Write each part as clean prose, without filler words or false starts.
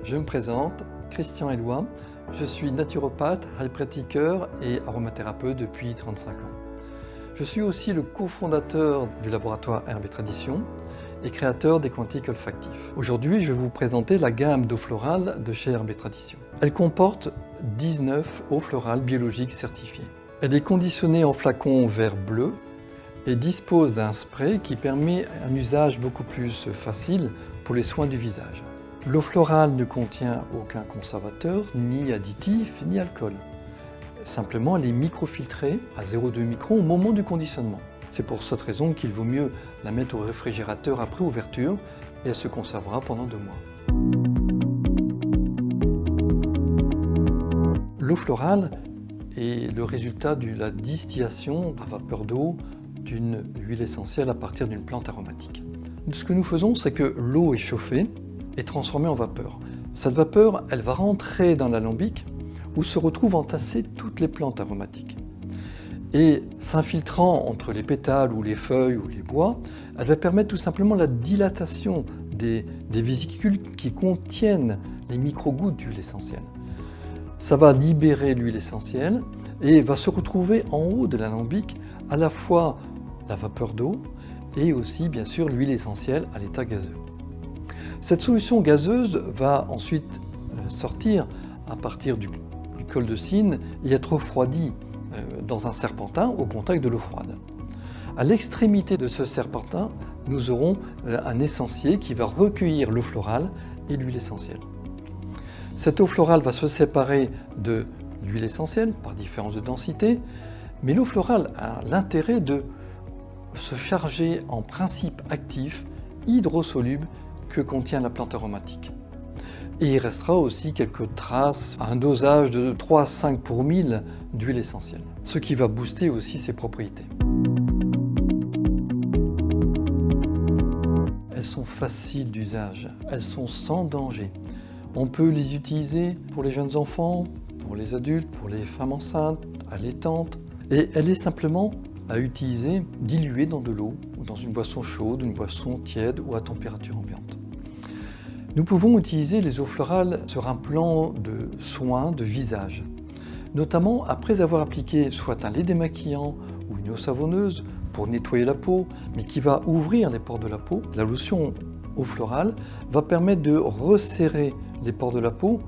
Je me présente, Christian Eloi, je suis naturopathe, heilpraktiker et aromathérapeute depuis 35 ans. Je suis aussi le cofondateur du laboratoire Herbes et Traditions et créateur des Quantiques olfactifs. Aujourd'hui, je vais vous présenter la gamme d'eau florale de chez Herbes et Traditions. Elle comporte 19 eaux florales biologiques certifiées. Elle est conditionnée en flacon vert bleu et dispose d'un spray qui permet un usage beaucoup plus facile pour les soins du visage. L'eau florale ne contient aucun conservateur, ni additif, ni alcool. Simplement, elle est microfiltrée à 0,2 microns au moment du conditionnement. C'est pour cette raison qu'il vaut mieux la mettre au réfrigérateur après ouverture et elle se conservera pendant 2 mois. L'eau florale est le résultat de la distillation à vapeur d'eau d'une huile essentielle à partir d'une plante aromatique. Ce que nous faisons, c'est que l'eau est chauffée et transformée en vapeur. Cette vapeur, elle va rentrer dans l'alambic où se retrouvent entassées toutes les plantes aromatiques. Et s'infiltrant entre les pétales ou les feuilles ou les bois, elle va permettre tout simplement la dilatation des vésicules qui contiennent les microgouttes d'huile essentielle. Ça va libérer l'huile essentielle et va se retrouver en haut de l'alambic à la fois la vapeur d'eau et aussi bien sûr l'huile essentielle à l'état gazeux. Cette solution gazeuse va ensuite sortir à partir du col de cyne et être refroidie dans un serpentin au contact de l'eau froide. À l'extrémité de ce serpentin, nous aurons un essencier qui va recueillir l'eau florale et l'huile essentielle. Cette eau florale va se séparer de l'huile essentielle par différence de densité, mais l'eau florale a l'intérêt de se charger en principe actif hydrosoluble que contient la plante aromatique. Et il restera aussi quelques traces à un dosage de 3 à 5 pour 1000 d'huile essentielle, ce qui va booster aussi ses propriétés. Elles sont faciles d'usage, elles sont sans danger. On peut les utiliser pour les jeunes enfants, pour les adultes, pour les femmes enceintes, allaitantes. Et elle est simplement à utiliser diluée dans de l'eau, ou dans une boisson chaude, une boisson tiède ou à température ambiante. Nous pouvons utiliser les eaux florales sur un plan de soins de visage, notamment après avoir appliqué soit un lait démaquillant ou une eau savonneuse pour nettoyer la peau, mais qui va ouvrir les pores de la peau. La lotion eau florale va permettre de resserrer les pores de la peau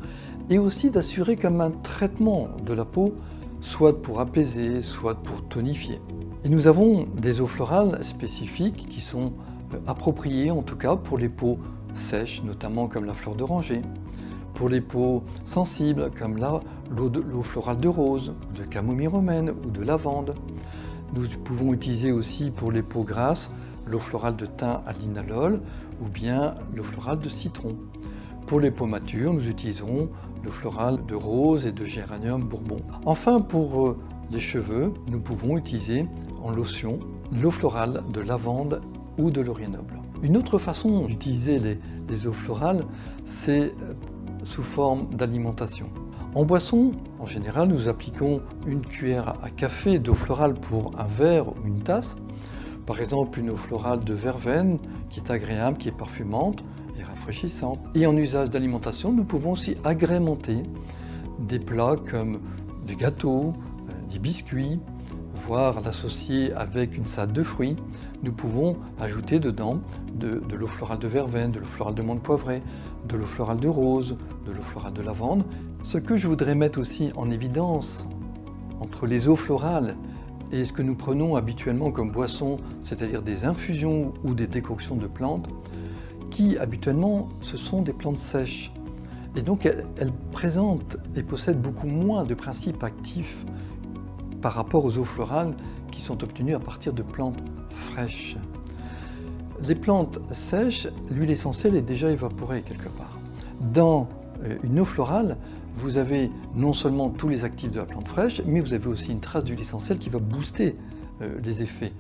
et aussi d'assurer comme un traitement de la peau, soit pour apaiser, soit pour tonifier. Et nous avons des eaux florales spécifiques qui sont appropriées en tout cas pour les peaux sèches, notamment comme la fleur d'oranger, pour les peaux sensibles comme l'eau florale de rose, de camomille romaine ou de lavande. Nous pouvons utiliser aussi pour les peaux grasses l'eau florale de thym à linalol ou bien l'eau florale de citron. Pour les peaux matures, nous utiliserons l'eau florale de rose et de géranium bourbon. Enfin, pour les cheveux, nous pouvons utiliser en lotion l'eau florale de lavande ou de laurier noble. Une autre façon d'utiliser les eaux florales, c'est sous forme d'alimentation. En boisson, en général, nous appliquons une cuillère à café d'eau florale pour un verre ou une tasse. Par exemple, une eau florale de verveine qui est agréable, qui est parfumante et rafraîchissante. Et en usage d'alimentation, nous pouvons aussi agrémenter des plats comme des gâteaux, des biscuits, voire l'associer avec une salade de fruits. Nous pouvons ajouter dedans de l'eau florale de verveine, de l'eau florale de menthe poivrée, de l'eau florale de rose, de l'eau florale de lavande. Ce que je voudrais mettre aussi en évidence entre les eaux florales et ce que nous prenons habituellement comme boisson, c'est-à-dire des infusions ou des décoctions de plantes, qui habituellement ce sont des plantes sèches. Et donc elles présentent et possèdent beaucoup moins de principes actifs par rapport aux eaux florales qui sont obtenues à partir de plantes fraîches. Les plantes sèches, l'huile essentielle est déjà évaporée quelque part. Dans une eau florale, vous avez non seulement tous les actifs de la plante fraîche, mais vous avez aussi une trace d'huile essentielle qui va booster les effets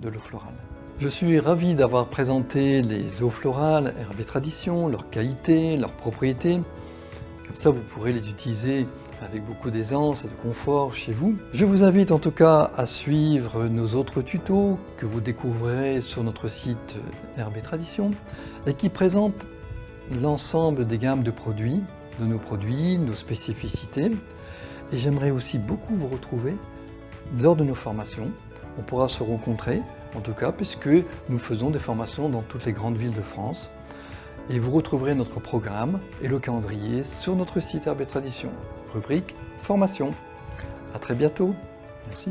de l'eau florale. Je suis ravi d'avoir présenté les eaux florales Herbes et Traditions, leurs qualités, leurs propriétés. Comme ça, vous pourrez les utiliser avec beaucoup d'aisance et de confort chez vous. Je vous invite en tout cas à suivre nos autres tutos que vous découvrirez sur notre site Herbes et Traditions et qui présentent l'ensemble des gammes de produits, de nos produits, nos spécificités. Et j'aimerais aussi beaucoup vous retrouver lors de nos formations. On pourra se rencontrer, en tout cas, puisque nous faisons des formations dans toutes les grandes villes de France. Et vous retrouverez notre programme et le calendrier sur notre site Herbes et Traditions, rubrique Formation. À très bientôt. Merci.